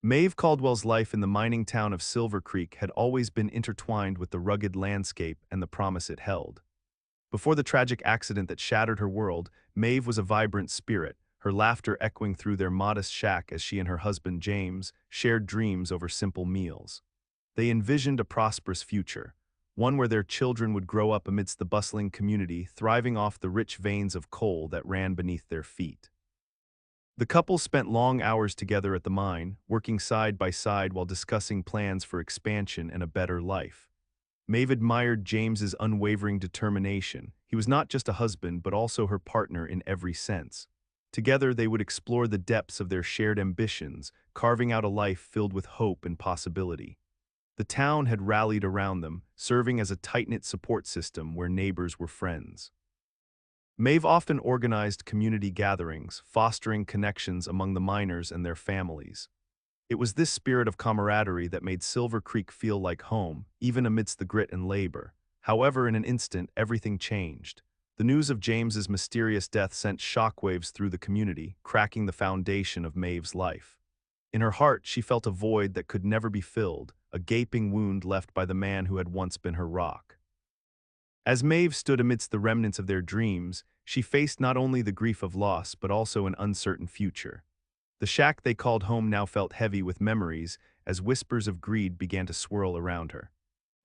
Maeve Caldwell's life in the mining town of Silver Creek had always been intertwined with the rugged landscape and the promise it held. Before the tragic accident that shattered her world, Maeve was a vibrant spirit, her laughter echoing through their modest shack as she and her husband James shared dreams over simple meals. They envisioned a prosperous future, one where their children would grow up amidst the bustling community, thriving off the rich veins of coal that ran beneath their feet. The couple spent long hours together at the mine, working side by side while discussing plans for expansion and a better life. Maeve admired James's unwavering determination. He was not just a husband, but also her partner in every sense. Together, they would explore the depths of their shared ambitions, carving out a life filled with hope and possibility. The town had rallied around them, serving as a tight-knit support system where neighbors were friends. Maeve often organized community gatherings, fostering connections among the miners and their families. It was this spirit of camaraderie that made Silver Creek feel like home, even amidst the grit and labor. However, in an instant, everything changed. The news of James's mysterious death sent shockwaves through the community, cracking the foundation of Maeve's life. In her heart, she felt a void that could never be filled, a gaping wound left by the man who had once been her rock. As Maeve stood amidst the remnants of their dreams, she faced not only the grief of loss but also an uncertain future. The shack they called home now felt heavy with memories as whispers of greed began to swirl around her.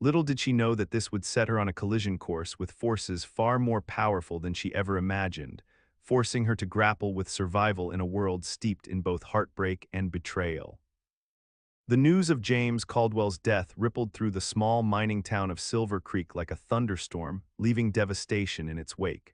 Little did she know that this would set her on a collision course with forces far more powerful than she ever imagined, forcing her to grapple with survival in a world steeped in both heartbreak and betrayal. The news of James Caldwell's death rippled through the small mining town of Silver Creek like a thunderstorm, leaving devastation in its wake.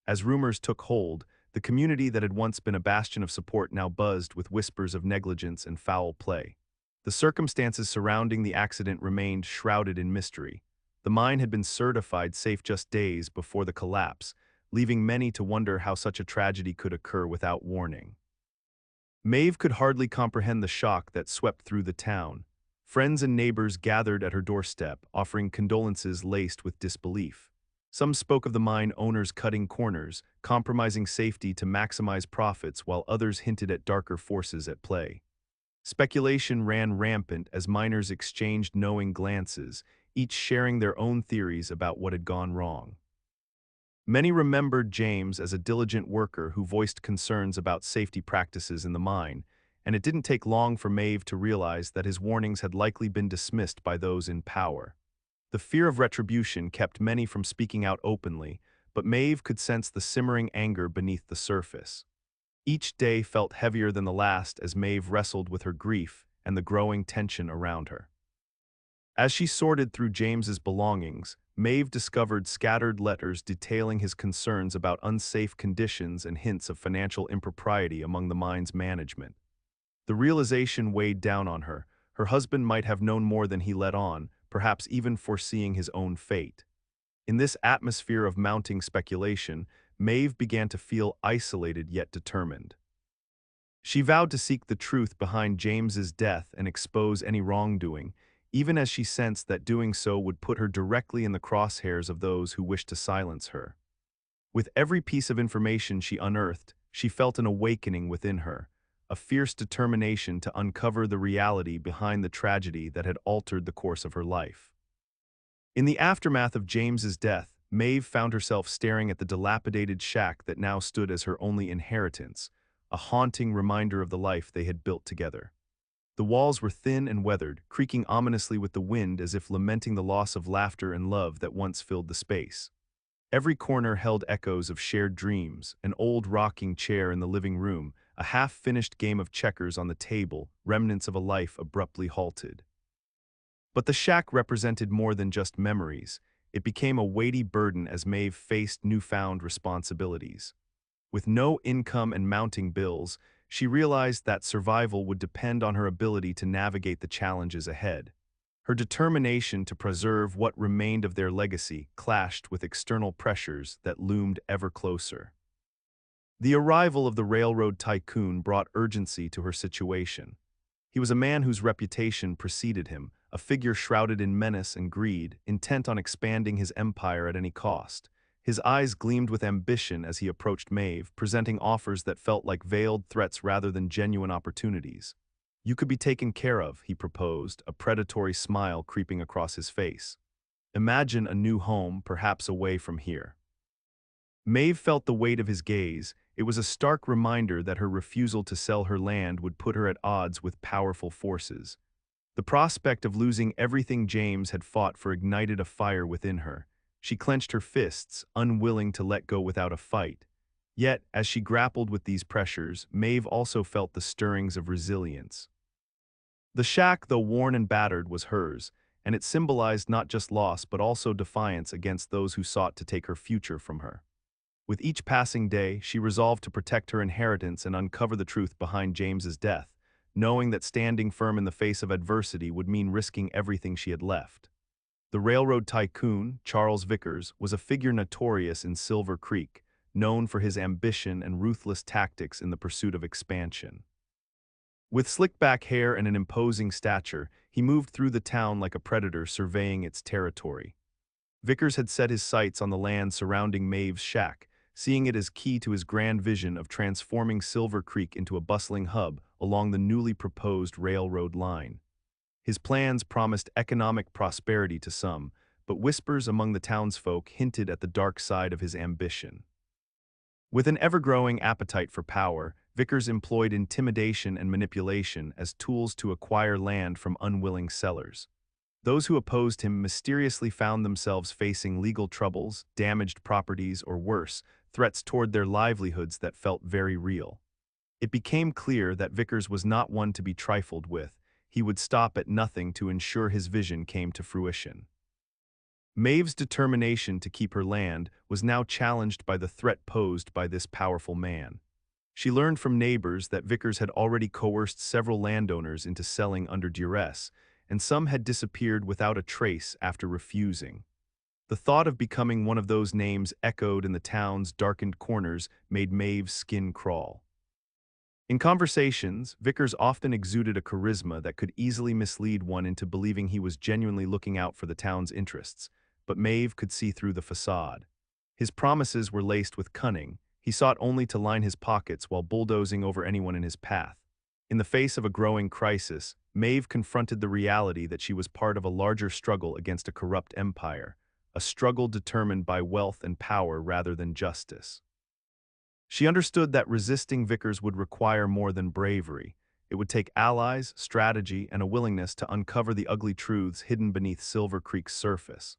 As rumors took hold, the community that had once been a bastion of support now buzzed with whispers of negligence and foul play. The circumstances surrounding the accident remained shrouded in mystery. The mine had been certified safe just days before the collapse, leaving many to wonder how such a tragedy could occur without warning. Maeve could hardly comprehend the shock that swept through the town. Friends and neighbors gathered at her doorstep, offering condolences laced with disbelief. Some spoke of the mine owners cutting corners, compromising safety to maximize profits, while others hinted at darker forces at play. Speculation ran rampant as miners exchanged knowing glances, each sharing their own theories about what had gone wrong. Many remembered James as a diligent worker who voiced concerns about safety practices in the mine, and it didn't take long for Maeve to realize that his warnings had likely been dismissed by those in power. The fear of retribution kept many from speaking out openly, but Maeve could sense the simmering anger beneath the surface. Each day felt heavier than the last as Maeve wrestled with her grief and the growing tension around her. As she sorted through James's belongings, Maeve discovered scattered letters detailing his concerns about unsafe conditions and hints of financial impropriety among the mine's management. The realization weighed down on her. Her husband might have known more than he let on, perhaps even foreseeing his own fate. In this atmosphere of mounting speculation, Maeve began to feel isolated yet determined. She vowed to seek the truth behind James's death and expose any wrongdoing, even as she sensed that doing so would put her directly in the crosshairs of those who wished to silence her. With every piece of information she unearthed, she felt an awakening within her, a fierce determination to uncover the reality behind the tragedy that had altered the course of her life. In the aftermath of James's death, Maeve found herself staring at the dilapidated shack that now stood as her only inheritance, a haunting reminder of the life they had built together. The walls were thin and weathered, creaking ominously with the wind as if lamenting the loss of laughter and love that once filled the space. Every corner held echoes of shared dreams, an old rocking chair in the living room, a half-finished game of checkers on the table, remnants of a life abruptly halted. But the shack represented more than just memories. It became a weighty burden as Maeve faced newfound responsibilities. With no income and mounting bills, she realized that survival would depend on her ability to navigate the challenges ahead. Her determination to preserve what remained of their legacy clashed with external pressures that loomed ever closer. The arrival of the railroad tycoon brought urgency to her situation. He was a man whose reputation preceded him, a figure shrouded in menace and greed, intent on expanding his empire at any cost. His eyes gleamed with ambition as he approached Maeve, presenting offers that felt like veiled threats rather than genuine opportunities. "You could be taken care of," he proposed, a predatory smile creeping across his face. "Imagine a new home, perhaps away from here." Maeve felt the weight of his gaze. It was a stark reminder that her refusal to sell her land would put her at odds with powerful forces. The prospect of losing everything James had fought for ignited a fire within her. She clenched her fists, unwilling to let go without a fight. Yet, as she grappled with these pressures, Maeve also felt the stirrings of resilience. The shack, though worn and battered, was hers, and it symbolized not just loss but also defiance against those who sought to take her future from her. With each passing day, she resolved to protect her inheritance and uncover the truth behind James's death, knowing that standing firm in the face of adversity would mean risking everything she had left. The railroad tycoon, Charles Vickers, was a figure notorious in Silver Creek, known for his ambition and ruthless tactics in the pursuit of expansion. With slick-back hair and an imposing stature, he moved through the town like a predator surveying its territory. Vickers had set his sights on the land surrounding Maeve's shack, seeing it as key to his grand vision of transforming Silver Creek into a bustling hub along the newly proposed railroad line. His plans promised economic prosperity to some, but whispers among the townsfolk hinted at the dark side of his ambition. With an ever-growing appetite for power, Vickers employed intimidation and manipulation as tools to acquire land from unwilling sellers. Those who opposed him mysteriously found themselves facing legal troubles, damaged properties, or worse, threats toward their livelihoods that felt very real. It became clear that Vickers was not one to be trifled with. He would stop at nothing to ensure his vision came to fruition. Maeve's determination to keep her land was now challenged by the threat posed by this powerful man. She learned from neighbors that Vickers had already coerced several landowners into selling under duress, and some had disappeared without a trace after refusing. The thought of becoming one of those names echoed in the town's darkened corners made Maeve's skin crawl. In conversations, Vickers often exuded a charisma that could easily mislead one into believing he was genuinely looking out for the town's interests, but Maeve could see through the facade. His promises were laced with cunning. He sought only to line his pockets while bulldozing over anyone in his path. In the face of a growing crisis, Maeve confronted the reality that she was part of a larger struggle against a corrupt empire, a struggle determined by wealth and power rather than justice. She understood that resisting Vickers would require more than bravery. It would take allies, strategy, and a willingness to uncover the ugly truths hidden beneath Silver Creek's surface.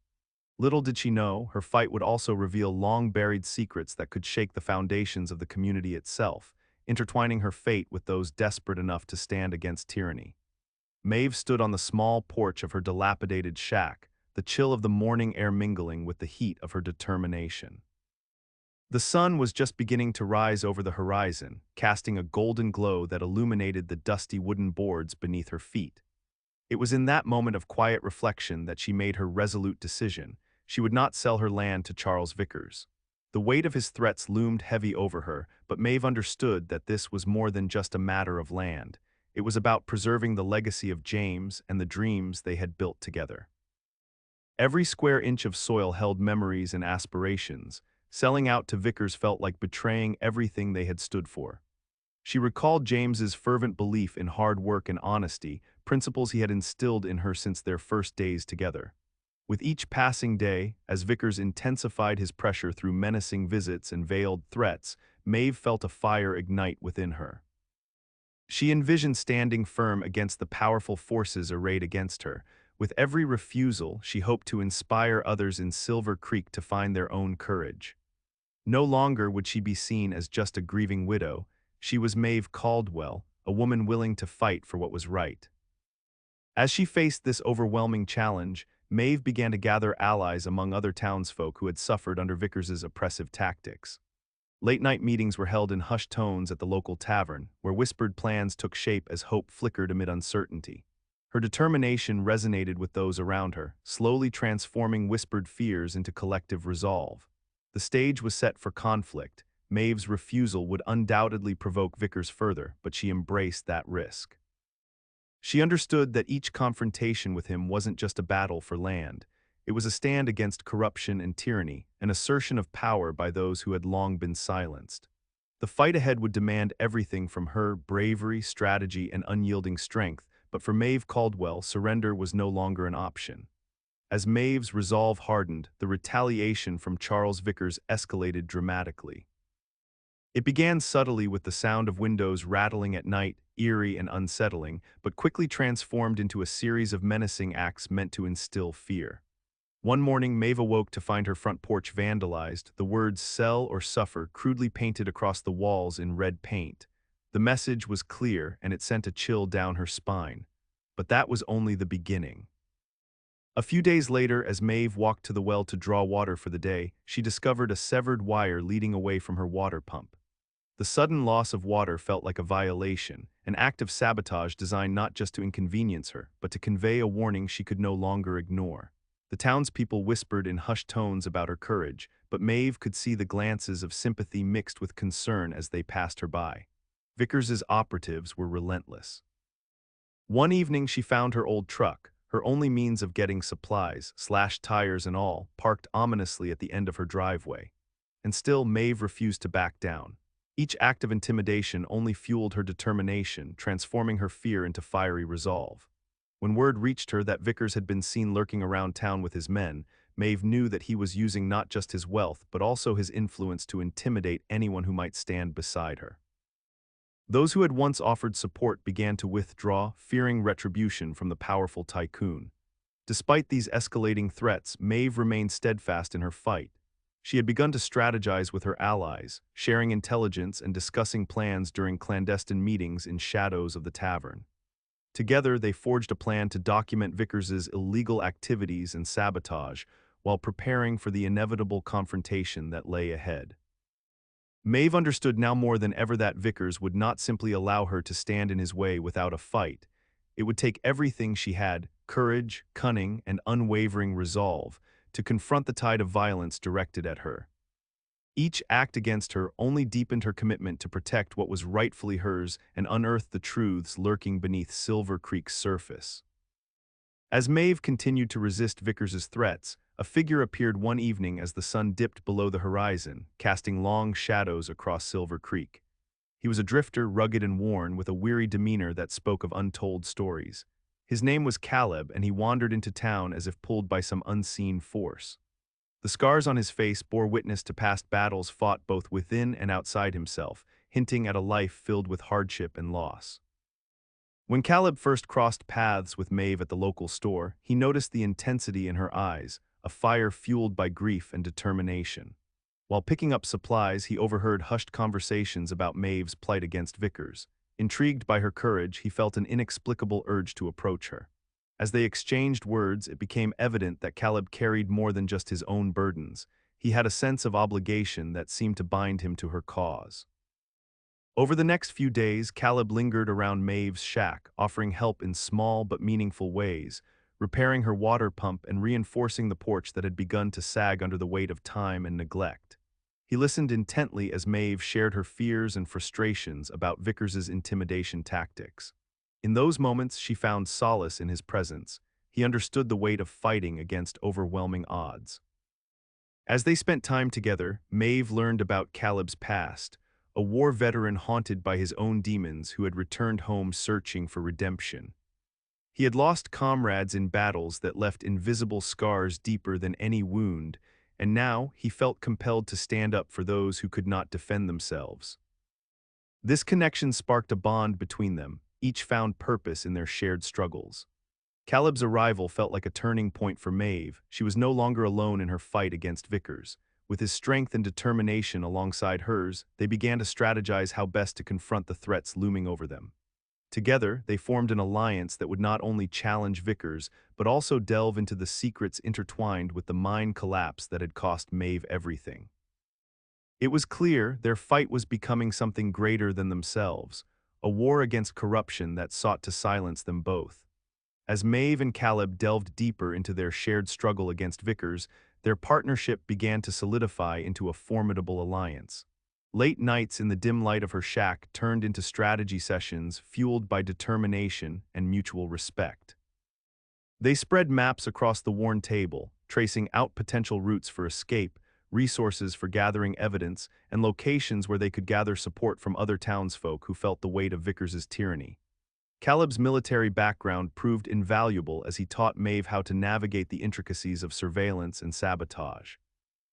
Little did she know, her fight would also reveal long-buried secrets that could shake the foundations of the community itself, intertwining her fate with those desperate enough to stand against tyranny. Maeve stood on the small porch of her dilapidated shack, the chill of the morning air mingling with the heat of her determination. The sun was just beginning to rise over the horizon, casting a golden glow that illuminated the dusty wooden boards beneath her feet. It was in that moment of quiet reflection that she made her resolute decision. She would not sell her land to Charles Vickers. The weight of his threats loomed heavy over her, but Maeve understood that this was more than just a matter of land. It was about preserving the legacy of James and the dreams they had built together. Every square inch of soil held memories and aspirations. Selling out to Vickers felt like betraying everything they had stood for. She recalled James's fervent belief in hard work and honesty, principles he had instilled in her since their first days together. With each passing day, as Vickers intensified his pressure through menacing visits and veiled threats, Maeve felt a fire ignite within her. She envisioned standing firm against the powerful forces arrayed against her. With every refusal, she hoped to inspire others in Silver Creek to find their own courage. No longer would she be seen as just a grieving widow. She was Maeve Caldwell, a woman willing to fight for what was right. As she faced this overwhelming challenge, Maeve began to gather allies among other townsfolk who had suffered under Vickers's oppressive tactics. Late-night meetings were held in hushed tones at the local tavern, where whispered plans took shape as hope flickered amid uncertainty. Her determination resonated with those around her, slowly transforming whispered fears into collective resolve. The stage was set for conflict. Maeve's refusal would undoubtedly provoke Vickers further, but she embraced that risk. She understood that each confrontation with him wasn't just a battle for land. It was a stand against corruption and tyranny, an assertion of power by those who had long been silenced. The fight ahead would demand everything from her: bravery, strategy, and unyielding strength, but for Maeve Caldwell, surrender was no longer an option. As Maeve's resolve hardened, the retaliation from Charles Vickers escalated dramatically. It began subtly with the sound of windows rattling at night, eerie and unsettling, but quickly transformed into a series of menacing acts meant to instill fear. One morning, Maeve awoke to find her front porch vandalized, the words "sell or suffer" crudely painted across the walls in red paint. The message was clear, and it sent a chill down her spine. But that was only the beginning. A few days later, as Maeve walked to the well to draw water for the day, she discovered a severed wire leading away from her water pump. The sudden loss of water felt like a violation, an act of sabotage designed not just to inconvenience her, but to convey a warning she could no longer ignore. The townspeople whispered in hushed tones about her courage, but Maeve could see the glances of sympathy mixed with concern as they passed her by. Vickers's operatives were relentless. One evening she found her old truck, her only means of getting supplies, slashed tires and all, parked ominously at the end of her driveway. And still Maeve refused to back down. Each act of intimidation only fueled her determination, transforming her fear into fiery resolve. When word reached her that Vickers had been seen lurking around town with his men, Maeve knew that he was using not just his wealth but also his influence to intimidate anyone who might stand beside her. Those who had once offered support began to withdraw, fearing retribution from the powerful tycoon. Despite these escalating threats, Maeve remained steadfast in her fight. She had begun to strategize with her allies, sharing intelligence and discussing plans during clandestine meetings in shadows of the tavern. Together, they forged a plan to document Vickers's illegal activities and sabotage while preparing for the inevitable confrontation that lay ahead. Maeve understood now more than ever that Vickers would not simply allow her to stand in his way without a fight. It would take everything she had: courage, cunning, and unwavering resolve to confront the tide of violence directed at her. Each act against her only deepened her commitment to protect what was rightfully hers and unearth the truths lurking beneath Silver Creek's surface. As Maeve continued to resist Vickers's threats, a figure appeared one evening as the sun dipped below the horizon, casting long shadows across Silver Creek. He was a drifter, rugged and worn, with a weary demeanor that spoke of untold stories. His name was Caleb, and he wandered into town as if pulled by some unseen force. The scars on his face bore witness to past battles fought both within and outside himself, hinting at a life filled with hardship and loss. When Caleb first crossed paths with Maeve at the local store, he noticed the intensity in her eyes, a fire fueled by grief and determination. While picking up supplies, he overheard hushed conversations about Maeve's plight against Vickers. Intrigued by her courage, he felt an inexplicable urge to approach her. As they exchanged words, it became evident that Caleb carried more than just his own burdens. He had a sense of obligation that seemed to bind him to her cause. Over the next few days, Caleb lingered around Maeve's shack, offering help in small but meaningful ways, repairing her water pump and reinforcing the porch that had begun to sag under the weight of time and neglect. He listened intently as Maeve shared her fears and frustrations about Vickers's intimidation tactics. In those moments, she found solace in his presence. He understood the weight of fighting against overwhelming odds. As they spent time together, Maeve learned about Caleb's past, a war veteran haunted by his own demons who had returned home searching for redemption. He had lost comrades in battles that left invisible scars deeper than any wound, and now he felt compelled to stand up for those who could not defend themselves. This connection sparked a bond between them. Each found purpose in their shared struggles. Caleb's arrival felt like a turning point for Maeve. She was no longer alone in her fight against Vickers. With his strength and determination alongside hers, they began to strategize how best to confront the threats looming over them. Together, they formed an alliance that would not only challenge Vickers, but also delve into the secrets intertwined with the mine collapse that had cost Maeve everything. It was clear their fight was becoming something greater than themselves, a war against corruption that sought to silence them both. As Maeve and Caleb delved deeper into their shared struggle against Vickers, their partnership began to solidify into a formidable alliance. Late nights in the dim light of her shack turned into strategy sessions fueled by determination and mutual respect. They spread maps across the worn table, tracing out potential routes for escape, resources for gathering evidence, and locations where they could gather support from other townsfolk who felt the weight of Vickers's tyranny. Caleb's military background proved invaluable as he taught Maeve how to navigate the intricacies of surveillance and sabotage.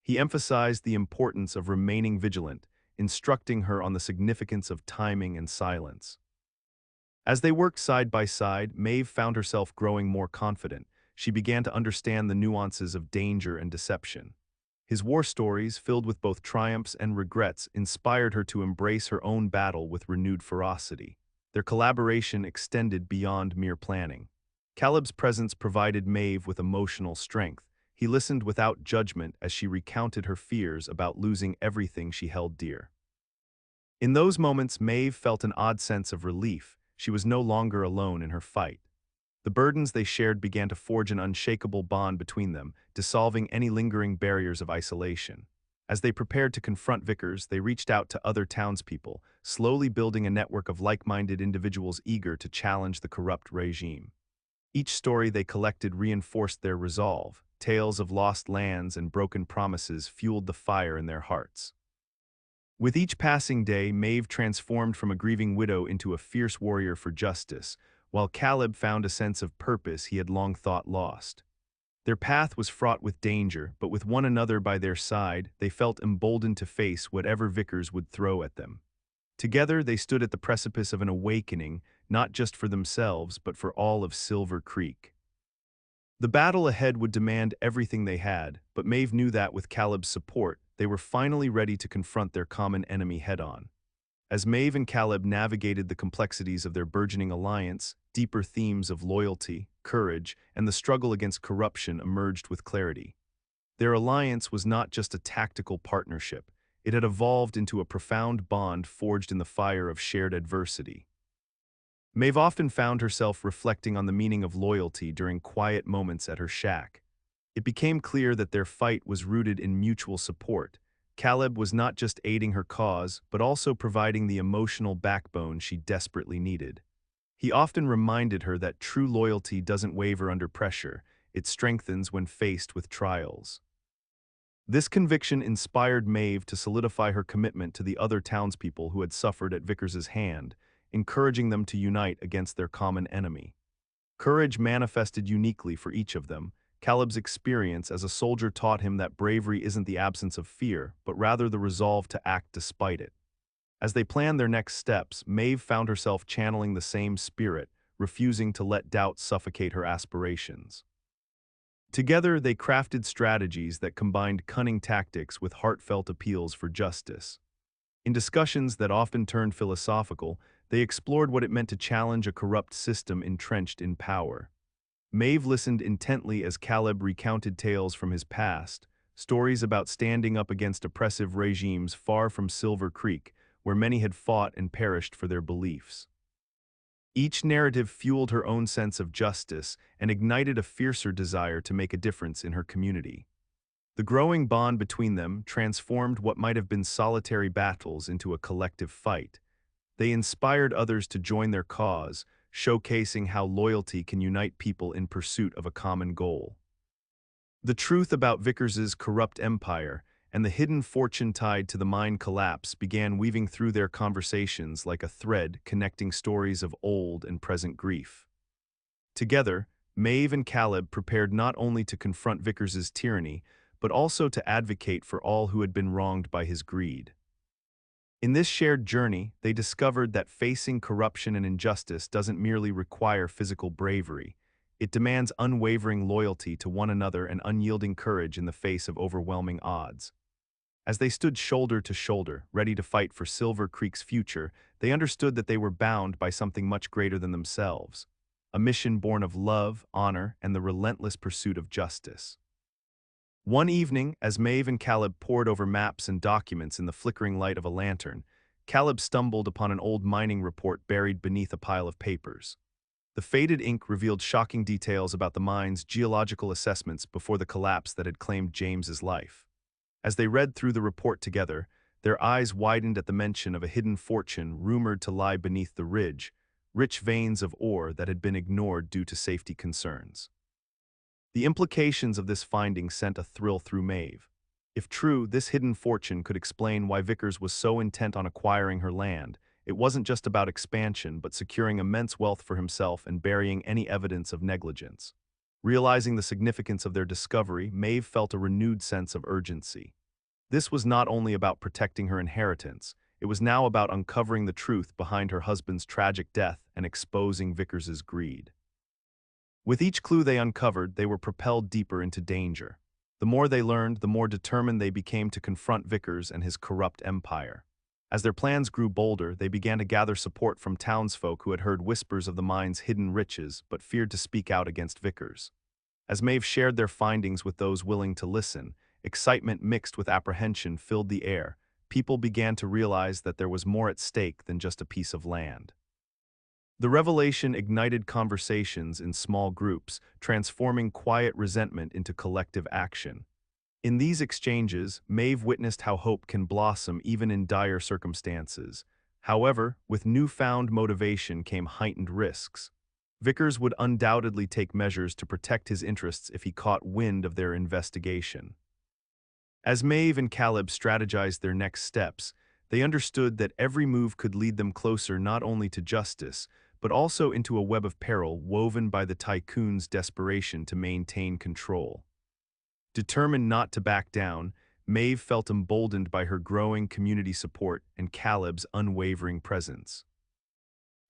He emphasized the importance of remaining vigilant, instructing her on the significance of timing and silence. As they worked side by side, Maeve found herself growing more confident. She began to understand the nuances of danger and deception. His war stories, filled with both triumphs and regrets, inspired her to embrace her own battle with renewed ferocity. Their collaboration extended beyond mere planning. Caleb's presence provided Maeve with emotional strength. He listened without judgment as she recounted her fears about losing everything she held dear. In those moments, Maeve felt an odd sense of relief. She was no longer alone in her fight. The burdens they shared began to forge an unshakable bond between them, dissolving any lingering barriers of isolation. As they prepared to confront Vickers, they reached out to other townspeople, slowly building a network of like-minded individuals eager to challenge the corrupt regime. Each story they collected reinforced their resolve. Tales of lost lands and broken promises fueled the fire in their hearts. With each passing day, Maeve transformed from a grieving widow into a fierce warrior for justice, while Caleb found a sense of purpose he had long thought lost. Their path was fraught with danger, but with one another by their side, they felt emboldened to face whatever Vickers would throw at them. Together, they stood at the precipice of an awakening, not just for themselves, but for all of Silver Creek. The battle ahead would demand everything they had, but Maeve knew that with Caleb's support, they were finally ready to confront their common enemy head-on. As Maeve and Caleb navigated the complexities of their burgeoning alliance, deeper themes of loyalty, courage, and the struggle against corruption emerged with clarity. Their alliance was not just a tactical partnership, it had evolved into a profound bond forged in the fire of shared adversity. Maeve often found herself reflecting on the meaning of loyalty during quiet moments at her shack. It became clear that their fight was rooted in mutual support. Caleb was not just aiding her cause, but also providing the emotional backbone she desperately needed. He often reminded her that true loyalty doesn't waver under pressure, it strengthens when faced with trials. This conviction inspired Maeve to solidify her commitment to the other townspeople who had suffered at Vickers's hand, encouraging them to unite against their common enemy. Courage manifested uniquely for each of them. Caleb's experience as a soldier taught him that bravery isn't the absence of fear, but rather the resolve to act despite it. As they planned their next steps, Maeve found herself channeling the same spirit, refusing to let doubt suffocate her aspirations. Together, they crafted strategies that combined cunning tactics with heartfelt appeals for justice. In discussions that often turned philosophical, they explored what it meant to challenge a corrupt system entrenched in power. Maeve listened intently as Caleb recounted tales from his past, stories about standing up against oppressive regimes far from Silver Creek, where many had fought and perished for their beliefs. Each narrative fueled her own sense of justice and ignited a fiercer desire to make a difference in her community. The growing bond between them transformed what might have been solitary battles into a collective fight. They inspired others to join their cause, showcasing how loyalty can unite people in pursuit of a common goal. The truth about Vickers's corrupt empire and the hidden fortune tied to the mine collapse began weaving through their conversations like a thread connecting stories of old and present grief. Together, Maeve and Caleb prepared not only to confront Vickers's tyranny, but also to advocate for all who had been wronged by his greed. In this shared journey, they discovered that facing corruption and injustice doesn't merely require physical bravery. It demands unwavering loyalty to one another and unyielding courage in the face of overwhelming odds. As they stood shoulder to shoulder, ready to fight for Silver Creek's future, they understood that they were bound by something much greater than themselves, a mission born of love, honor, and the relentless pursuit of justice. One evening, as Maeve and Caleb pored over maps and documents in the flickering light of a lantern, Caleb stumbled upon an old mining report buried beneath a pile of papers. The faded ink revealed shocking details about the mine's geological assessments before the collapse that had claimed James's life. As they read through the report together, their eyes widened at the mention of a hidden fortune rumored to lie beneath the ridge, rich veins of ore that had been ignored due to safety concerns. The implications of this finding sent a thrill through Maeve. If true, this hidden fortune could explain why Vickers was so intent on acquiring her land. It wasn't just about expansion, but securing immense wealth for himself and burying any evidence of negligence. Realizing the significance of their discovery, Maeve felt a renewed sense of urgency. This was not only about protecting her inheritance, it was now about uncovering the truth behind her husband's tragic death and exposing Vickers's greed. With each clue they uncovered, they were propelled deeper into danger. The more they learned, the more determined they became to confront Vickers and his corrupt empire. As their plans grew bolder, they began to gather support from townsfolk who had heard whispers of the mine's hidden riches but feared to speak out against Vickers. As Maeve shared their findings with those willing to listen, excitement mixed with apprehension filled the air. People began to realize that there was more at stake than just a piece of land. The revelation ignited conversations in small groups, transforming quiet resentment into collective action. In these exchanges, Maeve witnessed how hope can blossom even in dire circumstances. However, with newfound motivation came heightened risks. Vickers would undoubtedly take measures to protect his interests if he caught wind of their investigation. As Maeve and Caleb strategized their next steps, they understood that every move could lead them closer not only to justice, but also into a web of peril woven by the tycoon's desperation to maintain control. Determined not to back down, Maeve felt emboldened by her growing community support and Caleb's unwavering presence.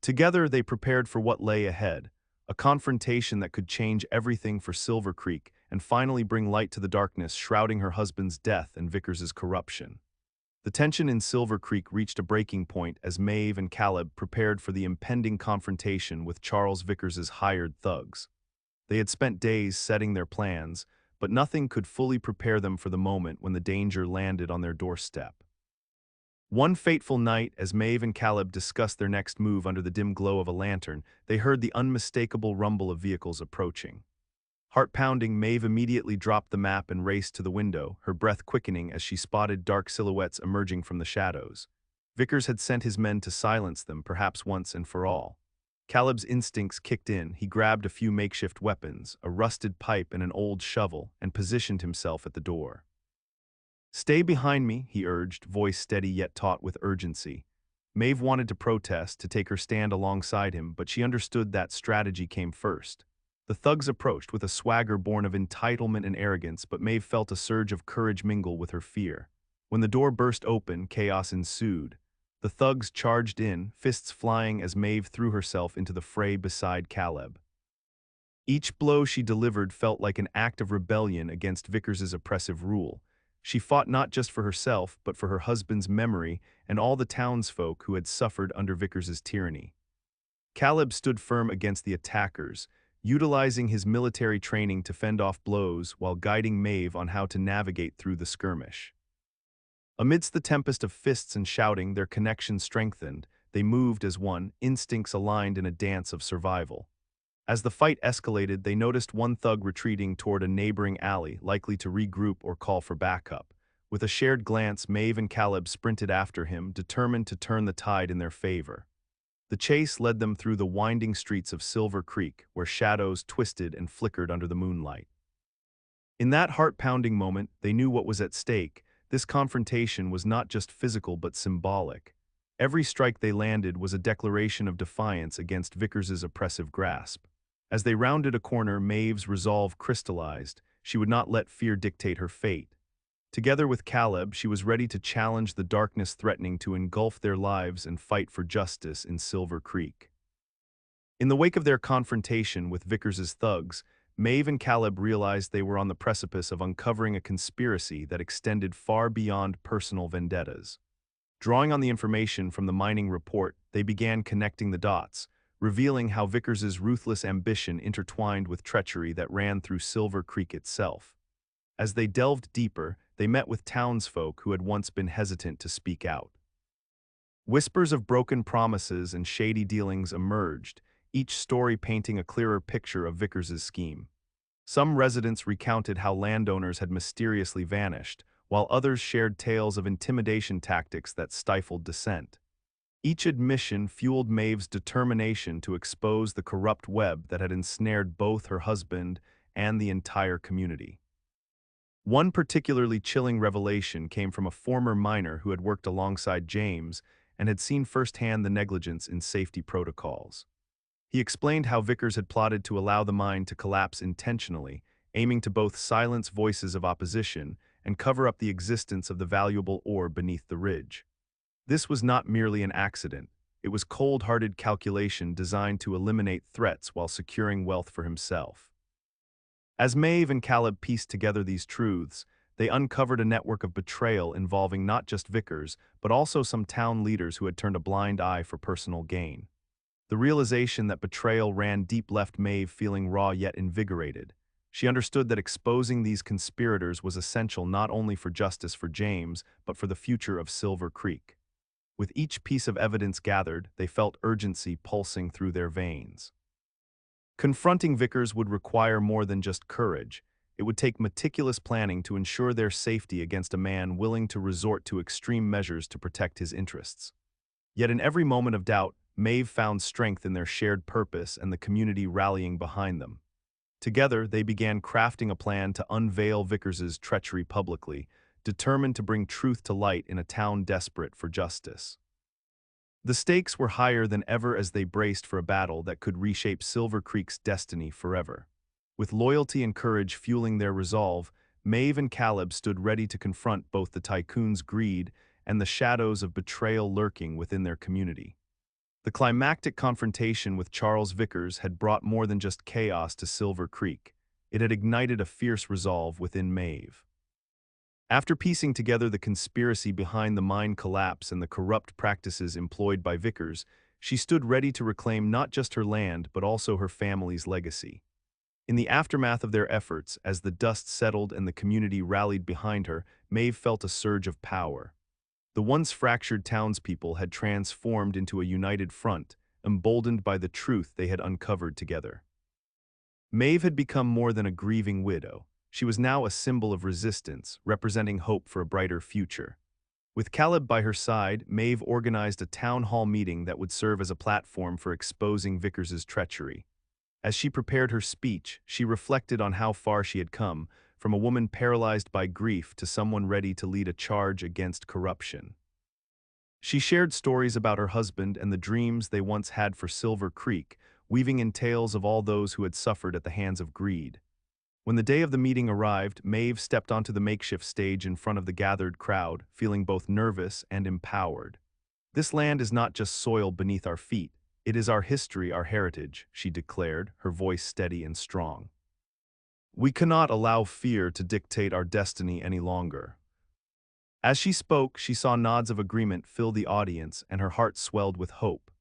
Together they prepared for what lay ahead, a confrontation that could change everything for Silver Creek and finally bring light to the darkness shrouding her husband's death and Vickers's corruption. The tension in Silver Creek reached a breaking point as Maeve and Caleb prepared for the impending confrontation with Charles Vickers's hired thugs. They had spent days setting their plans, but nothing could fully prepare them for the moment when the danger landed on their doorstep. One fateful night, as Maeve and Caleb discussed their next move under the dim glow of a lantern, they heard the unmistakable rumble of vehicles approaching. Heart-pounding, Maeve immediately dropped the map and raced to the window, her breath quickening as she spotted dark silhouettes emerging from the shadows. Vickers had sent his men to silence them, perhaps once and for all. Caleb's instincts kicked in. He grabbed a few makeshift weapons, a rusted pipe and an old shovel, and positioned himself at the door. "Stay behind me," he urged, voice steady yet taut with urgency. Maeve wanted to protest, to take her stand alongside him, but she understood that strategy came first. The thugs approached with a swagger born of entitlement and arrogance, but Maeve felt a surge of courage mingle with her fear. When the door burst open, chaos ensued. The thugs charged in, fists flying as Maeve threw herself into the fray beside Caleb. Each blow she delivered felt like an act of rebellion against Vickers's oppressive rule. She fought not just for herself, but for her husband's memory and all the townsfolk who had suffered under Vickers's tyranny. Caleb stood firm against the attackers, utilizing his military training to fend off blows while guiding Maeve on how to navigate through the skirmish. Amidst the tempest of fists and shouting, their connection strengthened. They moved as one, instincts aligned in a dance of survival. As the fight escalated, they noticed one thug retreating toward a neighboring alley, likely to regroup or call for backup. With a shared glance, Maeve and Caleb sprinted after him, determined to turn the tide in their favor. The chase led them through the winding streets of Silver Creek, where shadows twisted and flickered under the moonlight. In that heart-pounding moment, they knew what was at stake. This confrontation was not just physical but symbolic. Every strike they landed was a declaration of defiance against Vickers's oppressive grasp. As they rounded a corner, Maeve's resolve crystallized. She would not let fear dictate her fate. Together with Caleb, she was ready to challenge the darkness threatening to engulf their lives and fight for justice in Silver Creek. In the wake of their confrontation with Vickers's thugs, Maeve and Caleb realized they were on the precipice of uncovering a conspiracy that extended far beyond personal vendettas. Drawing on the information from the mining report, they began connecting the dots, revealing how Vickers's ruthless ambition intertwined with treachery that ran through Silver Creek itself. As they delved deeper, they met with townsfolk who had once been hesitant to speak out. Whispers of broken promises and shady dealings emerged, each story painting a clearer picture of Vickers's scheme. Some residents recounted how landowners had mysteriously vanished, while others shared tales of intimidation tactics that stifled dissent. Each admission fueled Maeve's determination to expose the corrupt web that had ensnared both her husband and the entire community. One particularly chilling revelation came from a former miner who had worked alongside James and had seen firsthand the negligence in safety protocols. He explained how Vickers had plotted to allow the mine to collapse intentionally, aiming to both silence voices of opposition and cover up the existence of the valuable ore beneath the ridge. This was not merely an accident. It was cold-hearted calculation designed to eliminate threats while securing wealth for himself. As Maeve and Caleb pieced together these truths, they uncovered a network of betrayal involving not just Vickers, but also some town leaders who had turned a blind eye for personal gain. The realization that betrayal ran deep left Maeve feeling raw yet invigorated. She understood that exposing these conspirators was essential not only for justice for James, but for the future of Silver Creek. With each piece of evidence gathered, they felt urgency pulsing through their veins. Confronting Vickers would require more than just courage. It would take meticulous planning to ensure their safety against a man willing to resort to extreme measures to protect his interests. Yet in every moment of doubt, Maeve found strength in their shared purpose and the community rallying behind them. Together, they began crafting a plan to unveil Vickers's treachery publicly, determined to bring truth to light in a town desperate for justice. The stakes were higher than ever as they braced for a battle that could reshape Silver Creek's destiny forever. With loyalty and courage fueling their resolve, Maeve and Caleb stood ready to confront both the tycoon's greed and the shadows of betrayal lurking within their community. The climactic confrontation with Charles Vickers had brought more than just chaos to Silver Creek. It had ignited a fierce resolve within Maeve. After piecing together the conspiracy behind the mine collapse and the corrupt practices employed by Vickers, she stood ready to reclaim not just her land but also her family's legacy. In the aftermath of their efforts, as the dust settled and the community rallied behind her, Maeve felt a surge of power. The once fractured townspeople had transformed into a united front, emboldened by the truth they had uncovered together. Maeve had become more than a grieving widow. She was now a symbol of resistance, representing hope for a brighter future. With Caleb by her side, Maeve organized a town hall meeting that would serve as a platform for exposing Vickers's treachery. As she prepared her speech, she reflected on how far she had come, from a woman paralyzed by grief to someone ready to lead a charge against corruption. She shared stories about her husband and the dreams they once had for Silver Creek, weaving in tales of all those who had suffered at the hands of greed. When the day of the meeting arrived, Maeve stepped onto the makeshift stage in front of the gathered crowd, feeling both nervous and empowered. "This land is not just soil beneath our feet. It is our history, our heritage," she declared, her voice steady and strong. "We cannot allow fear to dictate our destiny any longer." As she spoke, she saw nods of agreement fill the audience, and her heart swelled with hope.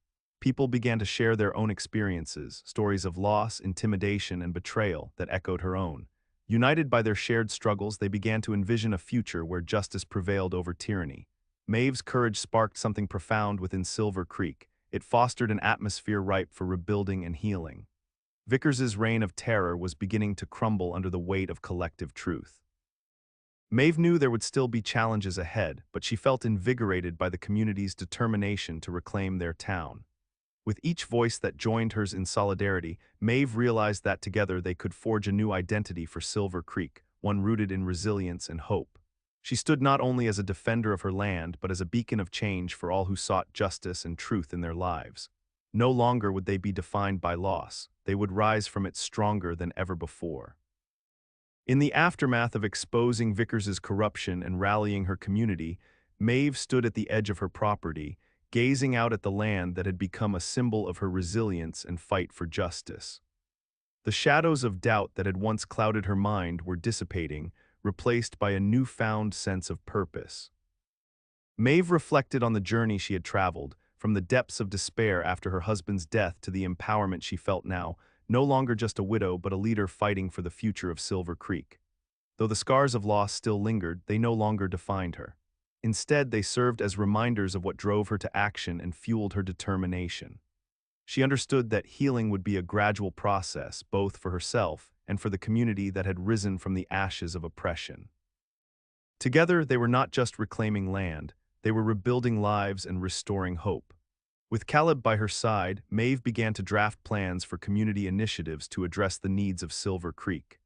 People began to share their own experiences, stories of loss, intimidation, and betrayal that echoed her own. United by their shared struggles, they began to envision a future where justice prevailed over tyranny. Maeve's courage sparked something profound within Silver Creek. It fostered an atmosphere ripe for rebuilding and healing. Vickers's reign of terror was beginning to crumble under the weight of collective truth. Maeve knew there would still be challenges ahead, but she felt invigorated by the community's determination to reclaim their town. With each voice that joined hers in solidarity, Maeve realized that together they could forge a new identity for Silver Creek, one rooted in resilience and hope. She stood not only as a defender of her land, but as a beacon of change for all who sought justice and truth in their lives. No longer would they be defined by loss. They would rise from it stronger than ever before. In the aftermath of exposing Vickers's corruption and rallying her community, Maeve stood at the edge of her property, gazing out at the land that had become a symbol of her resilience and fight for justice. The shadows of doubt that had once clouded her mind were dissipating, replaced by a newfound sense of purpose. Maeve reflected on the journey she had traveled, from the depths of despair after her husband's death to the empowerment she felt now, no longer just a widow but a leader fighting for the future of Silver Creek. Though the scars of loss still lingered, they no longer defined her. Instead, they served as reminders of what drove her to action and fueled her determination. She understood that healing would be a gradual process, both for herself and for the community that had risen from the ashes of oppression. Together, they were not just reclaiming land, they were rebuilding lives and restoring hope. With Caleb by her side, Maeve began to draft plans for community initiatives to address the needs of Silver Creek.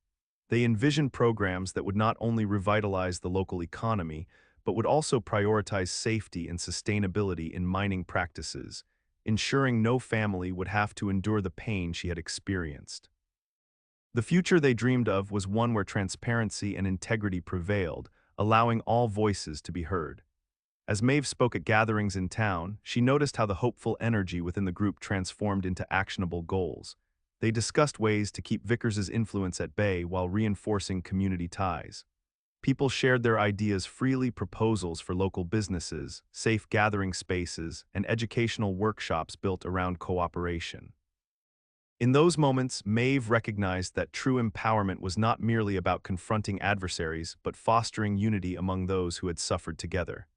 They envisioned programs that would not only revitalize the local economy, but would also prioritize safety and sustainability in mining practices, ensuring no family would have to endure the pain she had experienced. The future they dreamed of was one where transparency and integrity prevailed, allowing all voices to be heard. As Maeve spoke at gatherings in town, she noticed how the hopeful energy within the group transformed into actionable goals. They discussed ways to keep Vickers's influence at bay while reinforcing community ties. People shared their ideas freely, proposals for local businesses, safe gathering spaces, and educational workshops built around cooperation. In those moments, Maeve recognized that true empowerment was not merely about confronting adversaries, but fostering unity among those who had suffered together.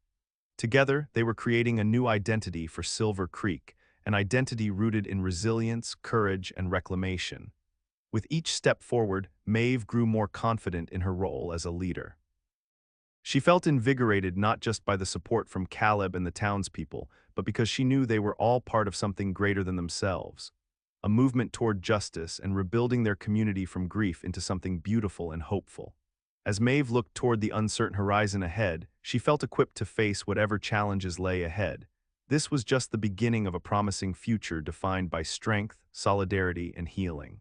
Together, they were creating a new identity for Silver Creek, an identity rooted in resilience, courage, and reclamation. With each step forward, Maeve grew more confident in her role as a leader. She felt invigorated not just by the support from Caleb and the townspeople, but because she knew they were all part of something greater than themselves. A movement toward justice and rebuilding their community from grief into something beautiful and hopeful. As Maeve looked toward the uncertain horizon ahead, she felt equipped to face whatever challenges lay ahead. This was just the beginning of a promising future defined by strength, solidarity, and healing.